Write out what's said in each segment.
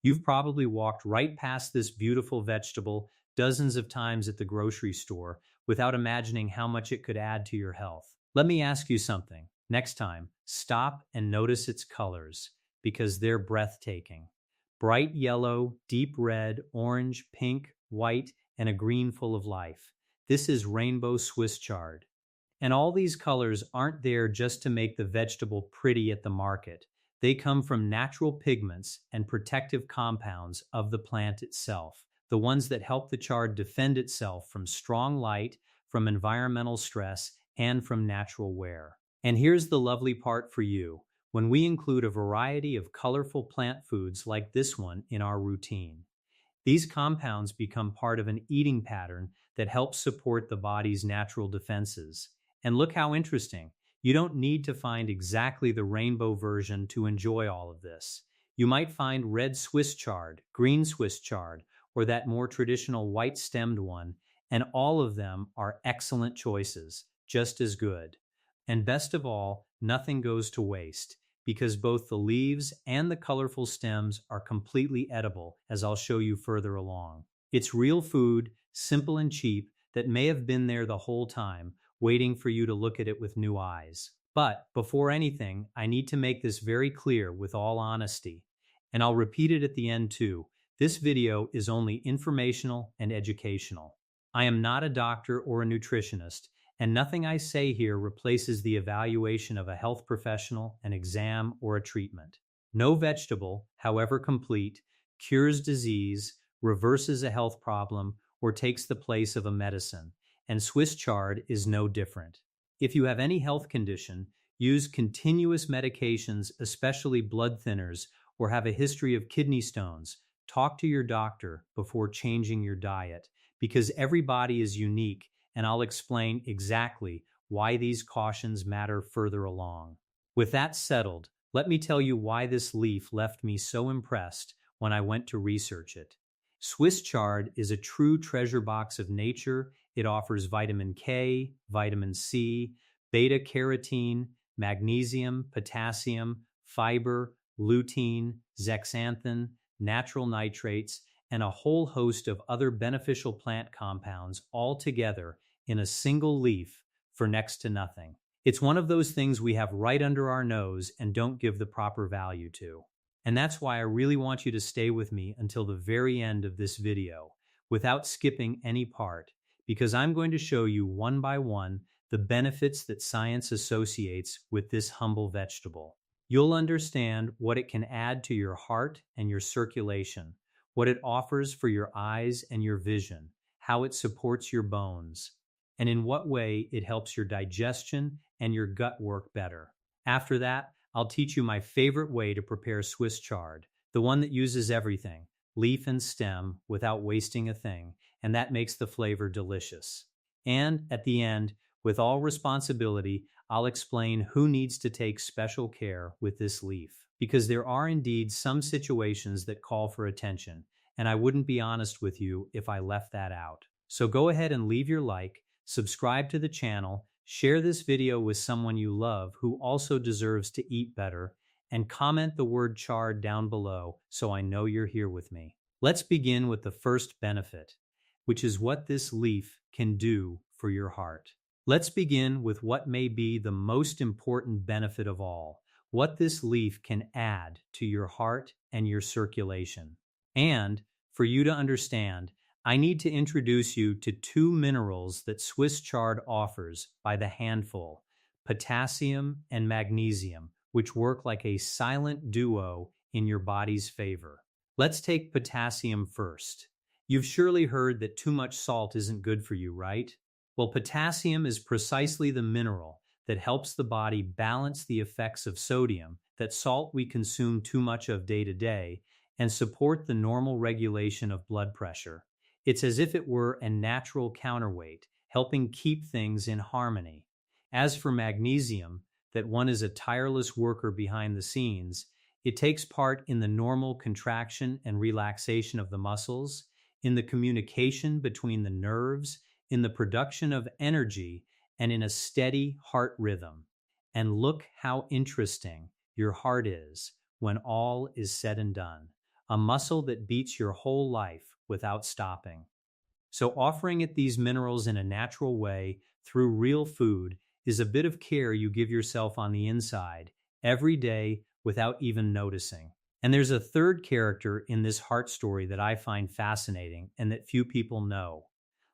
You've probably walked right past this beautiful vegetable dozens of times at the grocery store without imagining how much it could add to your health. Let me ask you something. Next time, stop and notice its colors because they're breathtaking. Bright yellow, deep red, orange, pink, white, and a green full of life. This is rainbow Swiss chard. And all these colors aren't there just to make the vegetable pretty at the market. They come from natural pigments and protective compounds of the plant itself, the ones that help the chard defend itself from strong light, from environmental stress, and from natural wear. And here's the lovely part for you. When we include a variety of colorful plant foods like this one in our routine, these compounds become part of an eating pattern that helps support the body's natural defenses. And look how interesting. You don't need to find exactly the rainbow version to enjoy all of this. You might find red Swiss chard, green Swiss chard, or that more traditional white stemmed one, and all of them are excellent choices, just as good. And best of all, nothing goes to waste because both the leaves and the colorful stems are completely edible, as I'll show you further along. It's real food, simple and cheap, that may have been there the whole time, waiting for you to look at it with new eyes. But before anything, I need to make this very clear with all honesty, and I'll repeat it at the end too. This video is only informational and educational. I am not a doctor or a nutritionist, and nothing I say here replaces the evaluation of a health professional, an exam, or a treatment. No vegetable, however complete, cures disease, reverses a health problem, or takes the place of a medicine, and Swiss chard is no different. If you have any health condition, use continuous medications, especially blood thinners, or have a history of kidney stones, talk to your doctor before changing your diet, because every body is unique, and I'll explain exactly why these cautions matter further along. With that settled, let me tell you why this leaf left me so impressed when I went to research it. Swiss chard is a true treasure box of nature. It offers vitamin K, vitamin C, beta carotene, magnesium, potassium, fiber, lutein, zeaxanthin, natural nitrates, and a whole host of other beneficial plant compounds all together in a single leaf for next to nothing. It's one of those things we have right under our nose and don't give the proper value to. And that's why I really want you to stay with me until the very end of this video, without skipping any part, because I'm going to show you one by one the benefits that science associates with this humble vegetable. You'll understand what it can add to your heart and your circulation, what it offers for your eyes and your vision, how it supports your bones, and in what way it helps your digestion and your gut work better. After that, I'll teach you my favorite way to prepare Swiss chard, the one that uses everything, leaf and stem, without wasting a thing, and that makes the flavor delicious. And at the end, with all responsibility, I'll explain who needs to take special care with this leaf, because there are indeed some situations that call for attention, and I wouldn't be honest with you if I left that out. So go ahead and leave your like, subscribe to the channel, share this video with someone you love who also deserves to eat better, and comment the word chard down below so I know you're here with me. Let's begin with the first benefit, which is what this leaf can do for your heart. Let's begin with what may be the most important benefit of all, what this leaf can add to your heart and your circulation. And for you to understand, I need to introduce you to two minerals that Swiss chard offers by the handful, potassium and magnesium, which work like a silent duo in your body's favor. Let's take potassium first. You've surely heard that too much salt isn't good for you, right? Well, potassium is precisely the mineral that helps the body balance the effects of sodium, that salt we consume too much of day to day, and support the normal regulation of blood pressure. It's as if it were a natural counterweight, helping keep things in harmony. As for magnesium, that one is a tireless worker behind the scenes, it takes part in the normal contraction and relaxation of the muscles, in the communication between the nerves, in the production of energy, and in a steady heart rhythm. And look how interesting your heart is when all is said and done. a muscle that beats your whole life without stopping. So, offering it these minerals in a natural way through real food is a bit of care you give yourself on the inside every day without even noticing. And there's a third character in this heart story that I find fascinating and that few people know.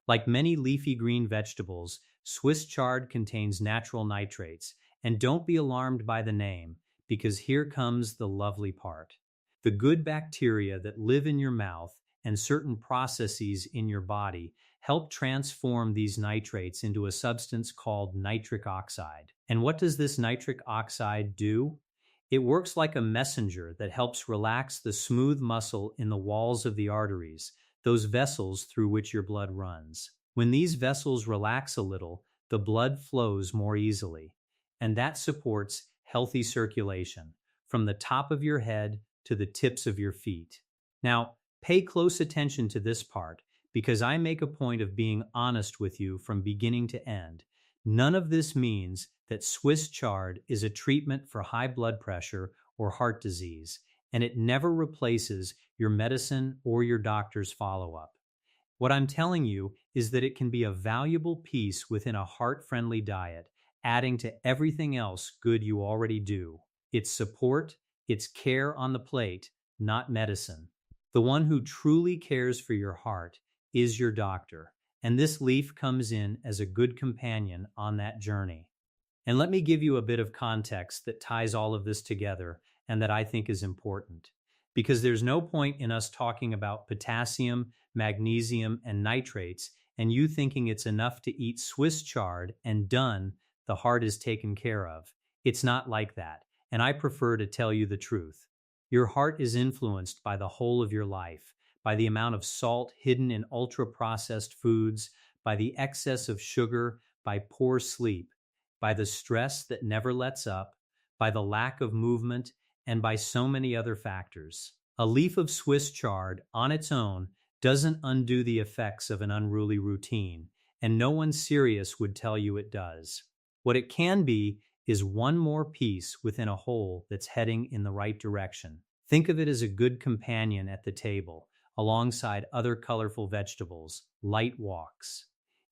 Like many leafy green vegetables, Swiss chard contains natural nitrates. And don't be alarmed by the name, because here comes the lovely part. The good bacteria that live in your mouth and certain processes in your body help transform these nitrates into a substance called nitric oxide. And what does this nitric oxide do? It works like a messenger that helps relax the smooth muscle in the walls of the arteries, those vessels through which your blood runs. When these vessels relax a little, the blood flows more easily, and that supports healthy circulation from the top of your head to the tips of your feet. Now, pay close attention to this part because I make a point of being honest with you from beginning to end. None of this means that Swiss chard is a treatment for high blood pressure or heart disease, and it never replaces your medicine or your doctor's follow-up. What I'm telling you is that it can be a valuable piece within a heart-friendly diet, adding to everything else good you already do. It's support, it's care on the plate, not medicine. The one who truly cares for your heart is your doctor, and this leaf comes in as a good companion on that journey. And let me give you a bit of context that ties all of this together and that I think is important. Because there's no point in us talking about potassium, magnesium, and nitrates, and you thinking it's enough to eat Swiss chard and done, the heart is taken care of. It's not like that, and I prefer to tell you the truth. Your heart is influenced by the whole of your life, by the amount of salt hidden in ultra-processed foods, by the excess of sugar, by poor sleep, by the stress that never lets up, by the lack of movement, and by so many other factors. A leaf of Swiss chard on its own doesn't undo the effects of an unruly routine, and no one serious would tell you it does. What it can be is one more piece within a whole that's heading in the right direction. Think of it as a good companion at the table, alongside other colorful vegetables, light walks,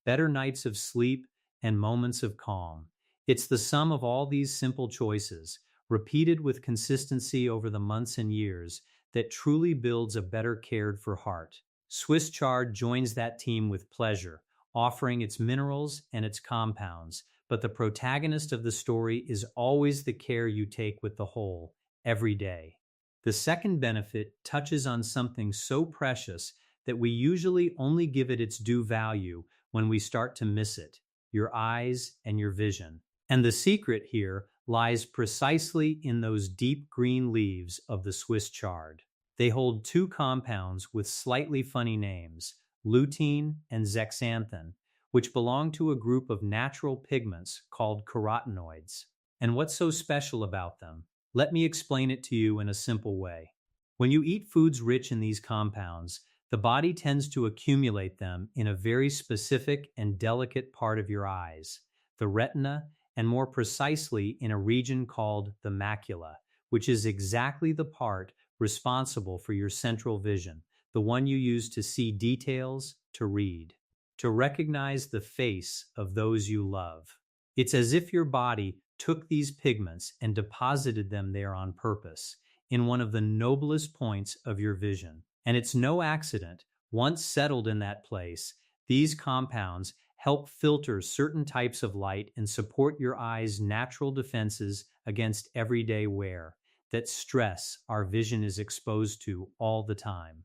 better nights of sleep, and moments of calm. It's the sum of all these simple choices, repeated with consistency over the months and years, that truly builds a better cared for heart. Swiss chard joins that team with pleasure, offering its minerals and its compounds, but the protagonist of the story is always the care you take with the whole, every day. The second benefit touches on something so precious that we usually only give it its due value when we start to miss it: your eyes and your vision. And the secret here lies precisely in those deep green leaves of the Swiss chard. They hold two compounds with slightly funny names, lutein and zeaxanthin, which belong to a group of natural pigments called carotenoids. And what's so special about them? Let me explain it to you in a simple way. When you eat foods rich in these compounds, the body tends to accumulate them in a very specific and delicate part of your eyes, the retina, and more precisely in a region called the macula, which is exactly the part responsible for your central vision, the one you use to see details, to read, to recognize the face of those you love. It's as if your body took these pigments and deposited them there on purpose, in one of the noblest points of your vision. And it's no accident. Once settled in that place, these compounds help filter certain types of light and support your eye's natural defenses against everyday wear, that stress our vision is exposed to all the time,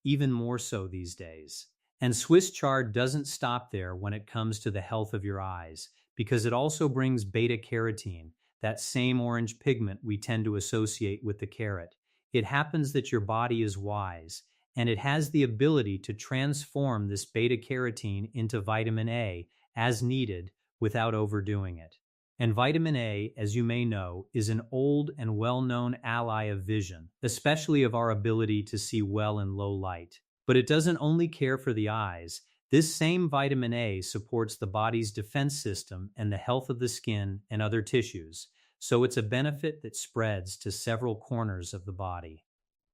even more so these days. And Swiss chard doesn't stop there when it comes to the health of your eyes, because it also brings beta-carotene, that same orange pigment we tend to associate with the carrot. It happens that your body is wise, and it has the ability to transform this beta-carotene into vitamin A as needed without overdoing it. And vitamin A, as you may know, is an old and well-known ally of vision, especially of our ability to see well in low light. But it doesn't only care for the eyes. This same vitamin A supports the body's defense system and the health of the skin and other tissues, so it's a benefit that spreads to several corners of the body.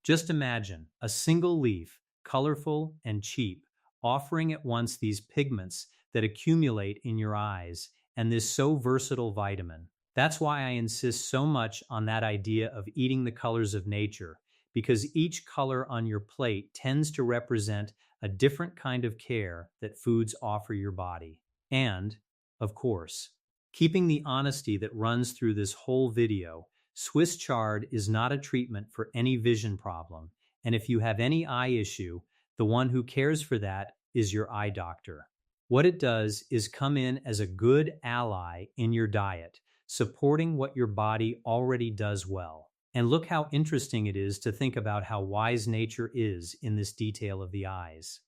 Just imagine a single leaf, colorful and cheap, offering at once these pigments that accumulate in your eyes and this so versatile vitamin. That's why I insist so much on that idea of eating the colors of nature, because each color on your plate tends to represent a different kind of care that foods offer your body. And, of course, keeping the honesty that runs through this whole video, Swiss chard is not a treatment for any vision problem, and if you have any eye issue, the one who cares for that is your eye doctor. What it does is come in as a good ally in your diet, supporting what your body already does well. And look how interesting it is to think about how wise nature is in this detail of the eyes,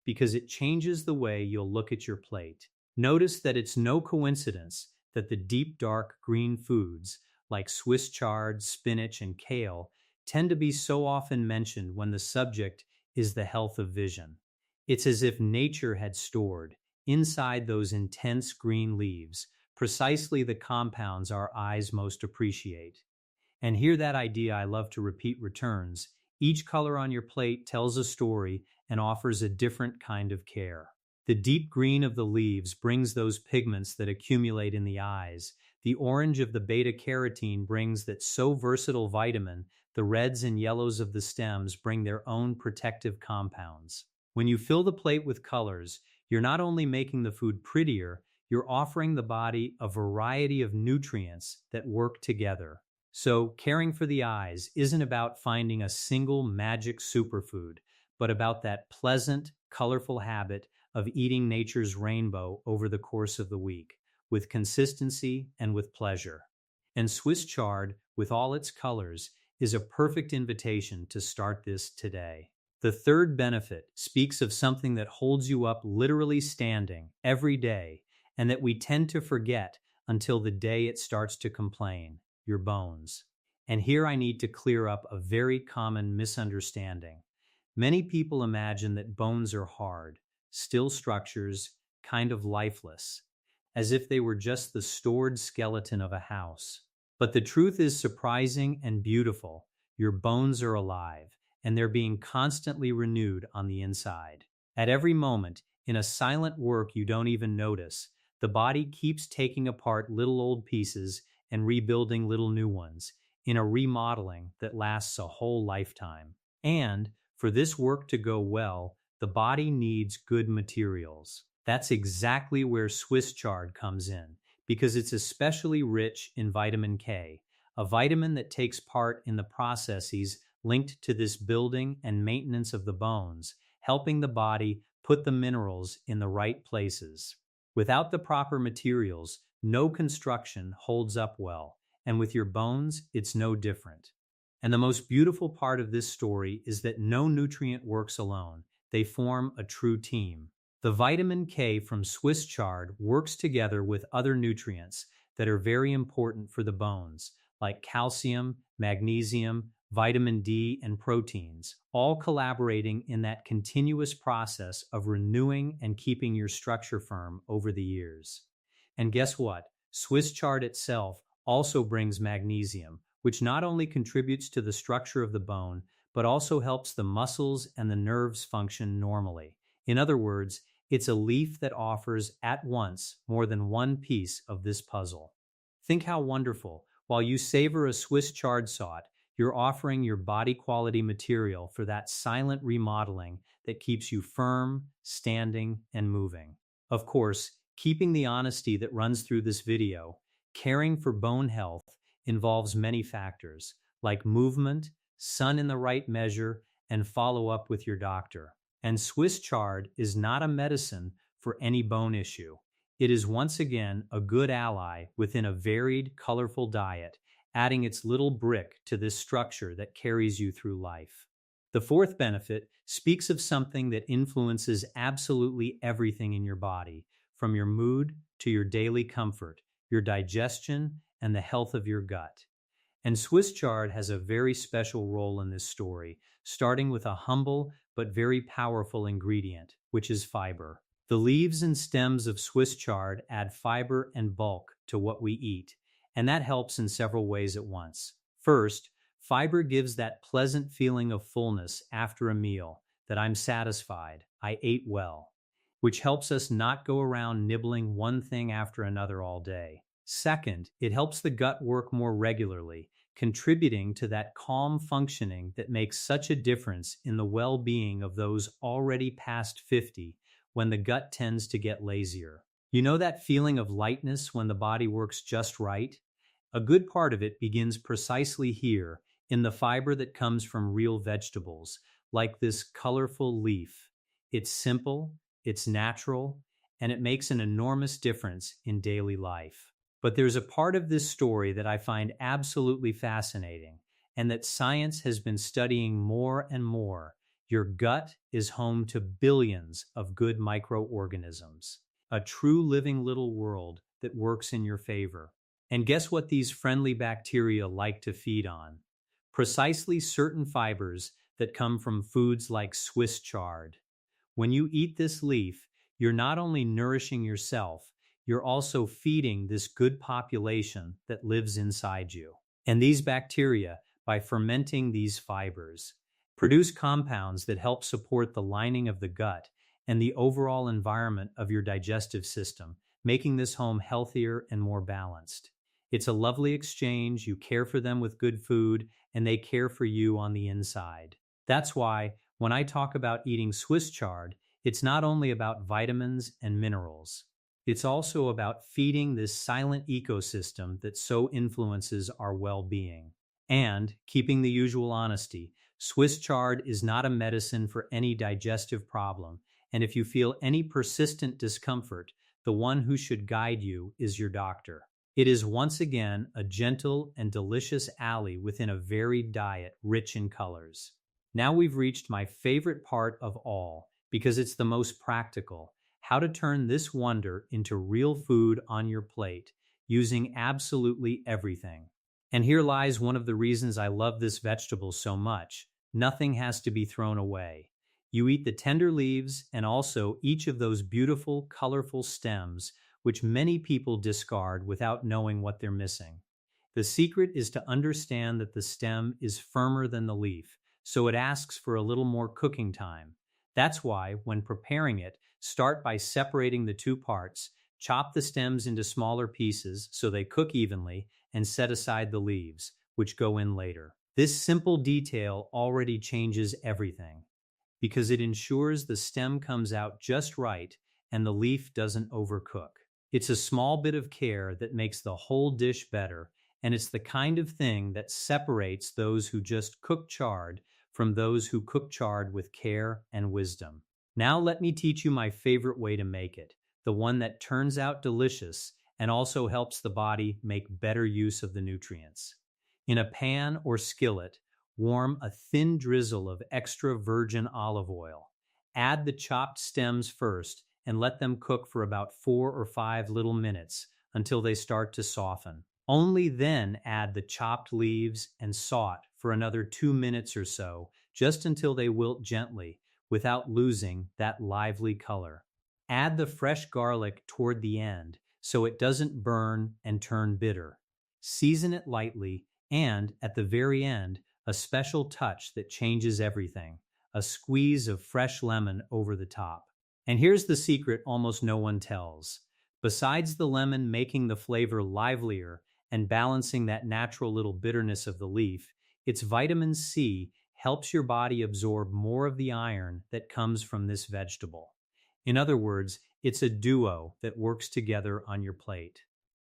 because it changes the way you'll look at your plate. Notice that it's no coincidence that the deep dark green foods like Swiss chard, spinach, and kale tend to be so often mentioned when the subject is the health of vision. It's as if nature had stored, inside those intense green leaves, precisely the compounds our eyes most appreciate. And here that idea I love to repeat returns. Each color on your plate tells a story and offers a different kind of care. The deep green of the leaves brings those pigments that accumulate in the eyes. The orange of the beta-carotene brings that so versatile vitamin. The reds and yellows of the stems bring their own protective compounds. When you fill the plate with colors, you're not only making the food prettier, you're offering the body a variety of nutrients that work together. So, caring for the eyes isn't about finding a single magic superfood, but about that pleasant, colorful habit of eating nature's rainbow over the course of the week, with consistency and with pleasure. And Swiss chard, with all its colors, is a perfect invitation to start this today. The third benefit speaks of something that holds you up literally standing every day, and that we tend to forget until the day it starts to complain: your bones. And here I need to clear up a very common misunderstanding. Many people imagine that bones are hard, still structures, kind of lifeless, as if they were just the stored skeleton of a house. But the truth is surprising and beautiful. Your bones are alive, and they're being constantly renewed on the inside. At every moment, in a silent work you don't even notice, the body keeps taking apart little old pieces and rebuilding little new ones in a remodeling that lasts a whole lifetime. And for this work to go well, the body needs good materials. That's exactly where Swiss chard comes in, because it's especially rich in vitamin K, a vitamin that takes part in the processes linked to this building and maintenance of the bones, helping the body put the minerals in the right places. Without the proper materials, no construction holds up well, and with your bones, it's no different. And the most beautiful part of this story is that no nutrient works alone. They form a true team. The vitamin K from Swiss chard works together with other nutrients that are very important for the bones, like calcium, magnesium, vitamin D, and proteins, all collaborating in that continuous process of renewing and keeping your structure firm over the years. And guess what? Swiss chard itself also brings magnesium, which not only contributes to the structure of the bone, but also helps the muscles and the nerves function normally. In other words, it's a leaf that offers at once more than one piece of this puzzle. Think how wonderful. While you savor a Swiss chard salt, you're offering your body quality material for that silent remodeling that keeps you firm, standing, and moving. Of course, keeping the honesty that runs through this video, caring for bone health involves many factors, like movement, sun in the right measure, and follow up with your doctor. And Swiss chard is not a medicine for any bone issue. It is once again a good ally within a varied, colorful diet, adding its little brick to this structure that carries you through life. The fourth benefit speaks of something that influences absolutely everything in your body, from your mood to your daily comfort, your digestion, and the health of your gut. And Swiss chard has a very special role in this story, starting with a humble but very powerful ingredient, which is fiber. The leaves and stems of Swiss chard add fiber and bulk to what we eat, and that helps in several ways at once. First, Fiber gives that pleasant feeling of fullness after a meal, that I'm satisfied, I ate well, which helps us not go around nibbling one thing after another all day. Second, it helps the gut work more regularly, contributing to that calm functioning that makes such a difference in the well being of those already past 50 when the gut tends to get lazier. You know that feeling of lightness when the body works just right? A good part of it begins precisely here in the fiber that comes from real vegetables, like this colorful leaf. It's simple, it's natural, and it makes an enormous difference in daily life. But there's a part of this story that I find absolutely fascinating, and that science has been studying more and more. Your gut is home to billions of good microorganisms, a true living little world that works in your favor. And guess what these friendly bacteria like to feed on? Precisely certain fibers that come from foods like Swiss chard. When you eat this leaf, you're not only nourishing yourself, you're also feeding this good population that lives inside you. And these bacteria, by fermenting these fibers, produce compounds that help support the lining of the gut and the overall environment of your digestive system, making this home healthier and more balanced. It's a lovely exchange. You care for them with good food, and they care for you on the inside. That's why when I talk about eating Swiss chard, it's not only about vitamins and minerals. It's also about feeding this silent ecosystem that so influences our well-being. And, keeping the usual honesty, Swiss chard is not a medicine for any digestive problem, and if you feel any persistent discomfort, the one who should guide you is your doctor. It is once again a gentle and delicious ally within a varied diet rich in colors. Now we've reached my favorite part of all, because it's the most practical: how to turn this wonder into real food on your plate using absolutely everything. And here lies one of the reasons I love this vegetable so much. Nothing has to be thrown away. You eat the tender leaves and also each of those beautiful, colorful stems, which many people discard without knowing what they're missing. The secret is to understand that the stem is firmer than the leaf, so it asks for a little more cooking time. That's why, when preparing it, start by separating the two parts, chop the stems into smaller pieces so they cook evenly, and set aside the leaves, which go in later. This simple detail already changes everything, because it ensures the stem comes out just right and the leaf doesn't overcook. It's a small bit of care that makes the whole dish better, and it's the kind of thing that separates those who just cook chard from those who cook chard with care and wisdom. Now let me teach you my favorite way to make it, the one that turns out delicious and also helps the body make better use of the nutrients. In a pan or skillet, warm a thin drizzle of extra virgin olive oil. Add the chopped stems first and let them cook for about 4 or 5 little minutes until they start to soften. Only then add the chopped leaves and saute for another 2 minutes or so, just until they wilt gently without losing that lively color. Add the fresh garlic toward the end so it doesn't burn and turn bitter. Season it lightly, and at the very end, a special touch that changes everything: a squeeze of fresh lemon over the top. And here's the secret almost no one tells. Besides the lemon making the flavor livelier and balancing that natural little bitterness of the leaf, its vitamin C helps your body absorb more of the iron that comes from this vegetable. In other words, it's a duo that works together on your plate.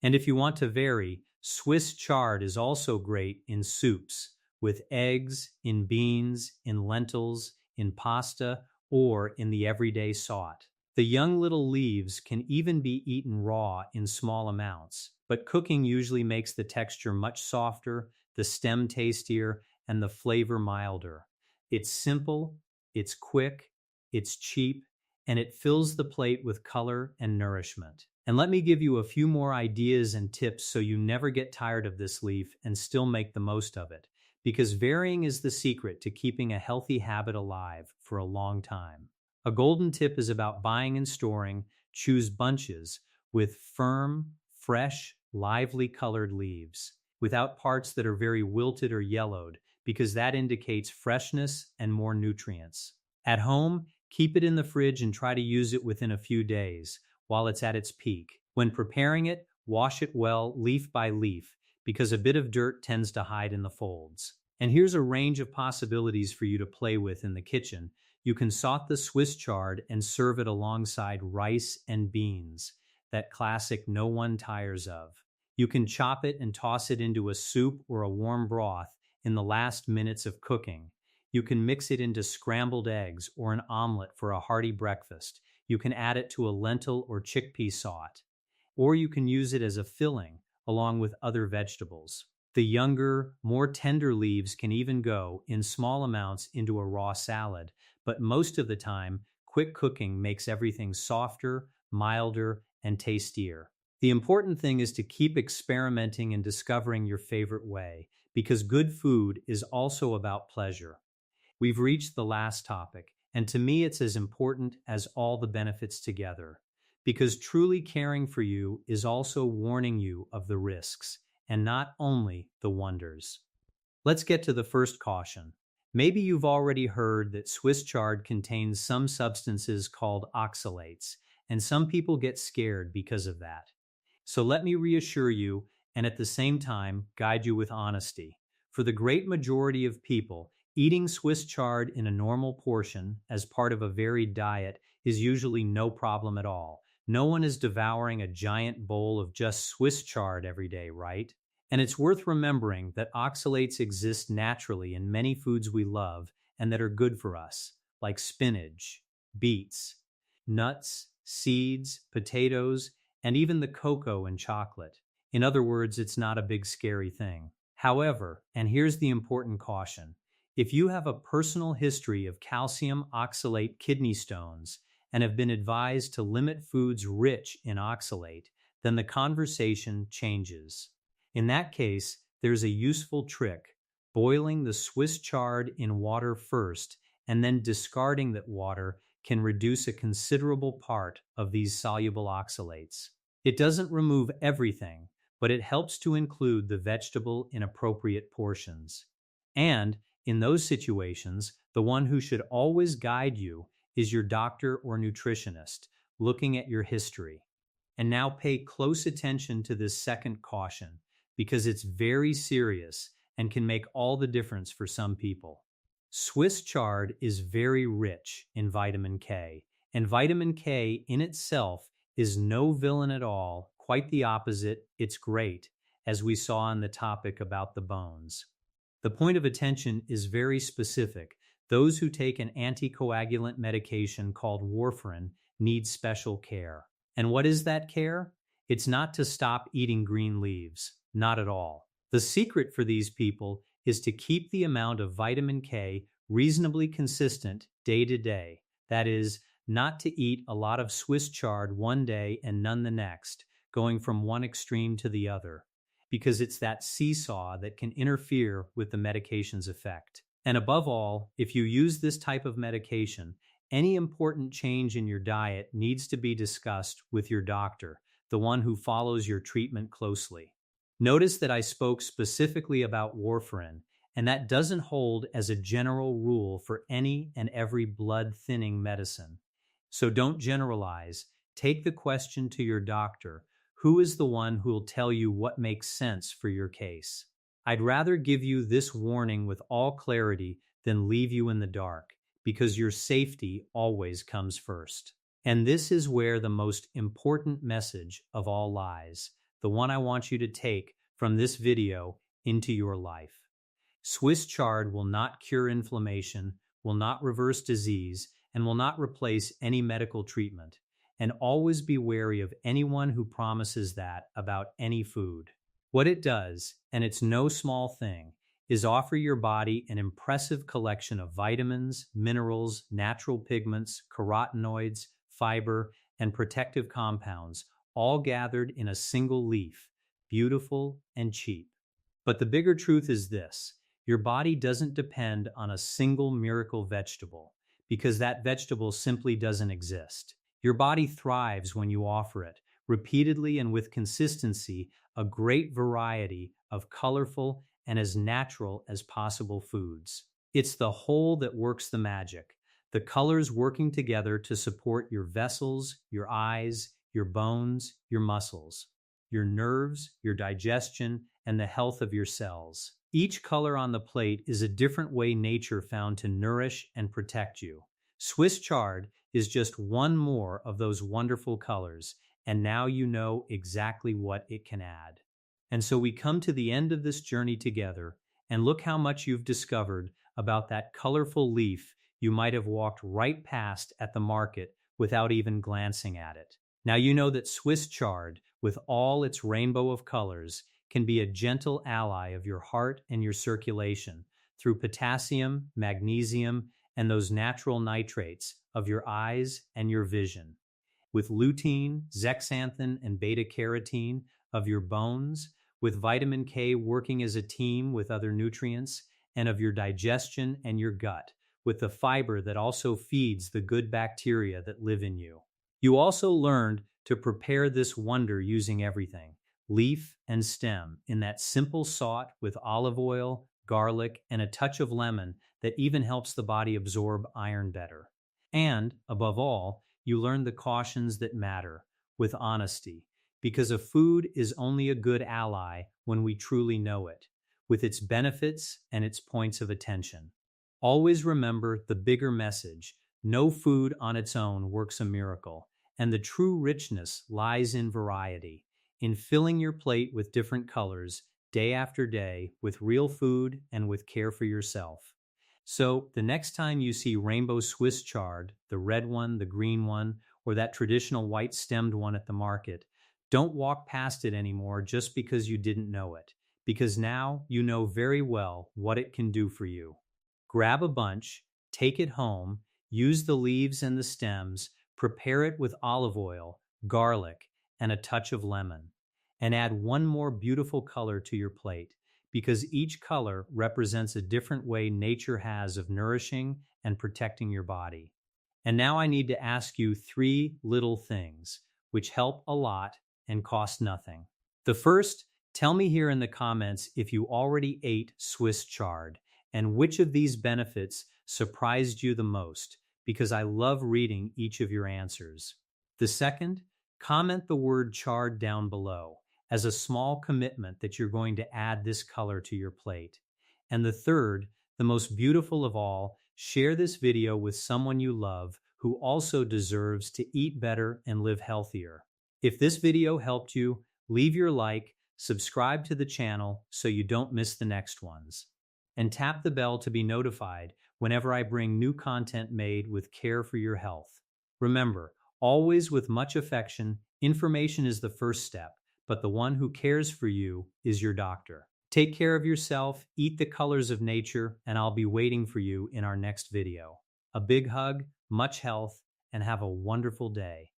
And if you want to vary, Swiss chard is also great in soups, with eggs, in beans, in lentils, in pasta, or in the everyday saute. The young little leaves can even be eaten raw in small amounts, but cooking usually makes the texture much softer, the stem tastier, and the flavor milder. It's simple, it's quick, it's cheap, and it fills the plate with color and nourishment. And let me give you a few more ideas and tips so you never get tired of this leaf and still make the most of it, because varying is the secret to keeping a healthy habit alive for a long time. A golden tip is about buying and storing. Choose bunches with firm, fresh, lively colored leaves, without parts that are very wilted or yellowed, because that indicates freshness and more nutrients. At home, keep it in the fridge and try to use it within a few days while it's at its peak. When preparing it, wash it well, leaf by leaf, because a bit of dirt tends to hide in the folds. And here's a range of possibilities for you to play with in the kitchen. You can saute the Swiss chard and serve it alongside rice and beans, that classic no one tires of. You can chop it and toss it into a soup or a warm broth in the last minutes of cooking. You can mix it into scrambled eggs or an omelet for a hearty breakfast. You can add it to a lentil or chickpea saute, or you can use it as a filling along with other vegetables. The younger, more tender leaves can even go in small amounts into a raw salad, but most of the time, quick cooking makes everything softer, milder, and tastier. The important thing is to keep experimenting and discovering your favorite way, because good food is also about pleasure. We've reached the last topic, and to me it's as important as all the benefits together, because truly caring for you is also warning you of the risks, and not only the wonders. Let's get to the first caution. Maybe you've already heard that Swiss chard contains some substances called oxalates, and some people get scared because of that. So let me reassure you, and at the same time guide you with honesty. For the great majority of people, eating Swiss chard in a normal portion as part of a varied diet is usually no problem at all. No one is devouring a giant bowl of just Swiss chard every day, right? And it's worth remembering that oxalates exist naturally in many foods we love and that are good for us, like spinach, beets, nuts, seeds, potatoes, and even the cocoa and chocolate. In other words, it's not a big scary thing. However, and here's the important caution, if you have a personal history of calcium oxalate kidney stones and have been advised to limit foods rich in oxalate, then the conversation changes. In that case, there's a useful trick: boiling the Swiss chard in water first and then discarding that water can reduce a considerable part of these soluble oxalates. It doesn't remove everything, but it helps to include the vegetable in appropriate portions. And in those situations, the one who should always guide you is your doctor or nutritionist, looking at your history. And now pay close attention to this second caution, because it's very serious and can make all the difference for some people. Swiss chard is very rich in vitamin K, and vitamin K in itself is no villain at all. Quite the opposite, it's great, as we saw in the topic about the bones. The point of attention is very specific. Those who take an anticoagulant medication called warfarin need special care. And what is that care? It's not to stop eating green leaves, not at all. The secret for these people is to keep the amount of vitamin K reasonably consistent day to day. That is, not to eat a lot of Swiss chard one day and none the next, going from one extreme to the other, because it's that seesaw that can interfere with the medication's effect. And above all, if you use this type of medication, any important change in your diet needs to be discussed with your doctor, the one who follows your treatment closely. Notice that I spoke specifically about warfarin, and that doesn't hold as a general rule for any and every blood-thinning medicine. So don't generalize. Take the question to your doctor. Who is the one who will tell you what makes sense for your case? I'd rather give you this warning with all clarity than leave you in the dark, because your safety always comes first. And this is where the most important message of all lies, the one I want you to take from this video into your life. Swiss chard will not cure inflammation, will not reverse disease, and will not replace any medical treatment. And always be wary of anyone who promises that about any food. What it does, and it's no small thing, is offer your body an impressive collection of vitamins, minerals, natural pigments, carotenoids, fiber, and protective compounds, all gathered in a single leaf, beautiful and cheap. But the bigger truth is this: your body doesn't depend on a single miracle vegetable, because that vegetable simply doesn't exist. Your body thrives when you offer it, repeatedly and with consistency, a great variety of colorful and as natural as possible foods. It's the whole that works the magic. The colors working together to support your vessels, your eyes, your bones, your muscles, your nerves, your digestion, and the health of your cells. Each color on the plate is a different way nature found to nourish and protect you. Swiss chard is just one more of those wonderful colors, and now you know exactly what it can add. And so we come to the end of this journey together, and look how much you've discovered about that colorful leaf you might have walked right past at the market without even glancing at it. Now you know that Swiss chard, with all its rainbow of colors, can be a gentle ally of your heart and your circulation through potassium, magnesium, and those natural nitrates of your eyes and your vision. With lutein, zeaxanthin, and beta-carotene of your bones, with vitamin K working as a team with other nutrients, and of your digestion and your gut, with the fiber that also feeds the good bacteria that live in you. You also learned to prepare this wonder using everything, leaf and stem, in that simple sauté with olive oil, garlic, and a touch of lemon that even helps the body absorb iron better. And, above all, you learn the cautions that matter with honesty, because a food is only a good ally when we truly know it, with its benefits and its points of attention. Always remember the bigger message: no food on its own works a miracle, and the true richness lies in variety, in filling your plate with different colors day after day with real food and with care for yourself. So, the next time you see rainbow Swiss chard, the red one, the green one, or that traditional white stemmed one at the market, don't walk past it anymore just because you didn't know it, because now you know very well what it can do for you. Grab a bunch, take it home, use the leaves and the stems, prepare it with olive oil, garlic, and a touch of lemon, and add one more beautiful color to your plate, because each color represents a different way nature has of nourishing and protecting your body. And now I need to ask you three little things, which help a lot and cost nothing. The first, tell me here in the comments if you already ate Swiss chard, and which of these benefits surprised you the most, because I love reading each of your answers. The second, comment the word chard down below as a small commitment that you're going to add this color to your plate. And the third, the most beautiful of all, share this video with someone you love who also deserves to eat better and live healthier. If this video helped you, leave your like, subscribe to the channel so you don't miss the next ones, and tap the bell to be notified whenever I bring new content made with care for your health. Remember, always with much affection, information is the first step, but the one who cares for you is your doctor. Take care of yourself, eat the colors of nature, and I'll be waiting for you in our next video. A big hug, much health, and have a wonderful day.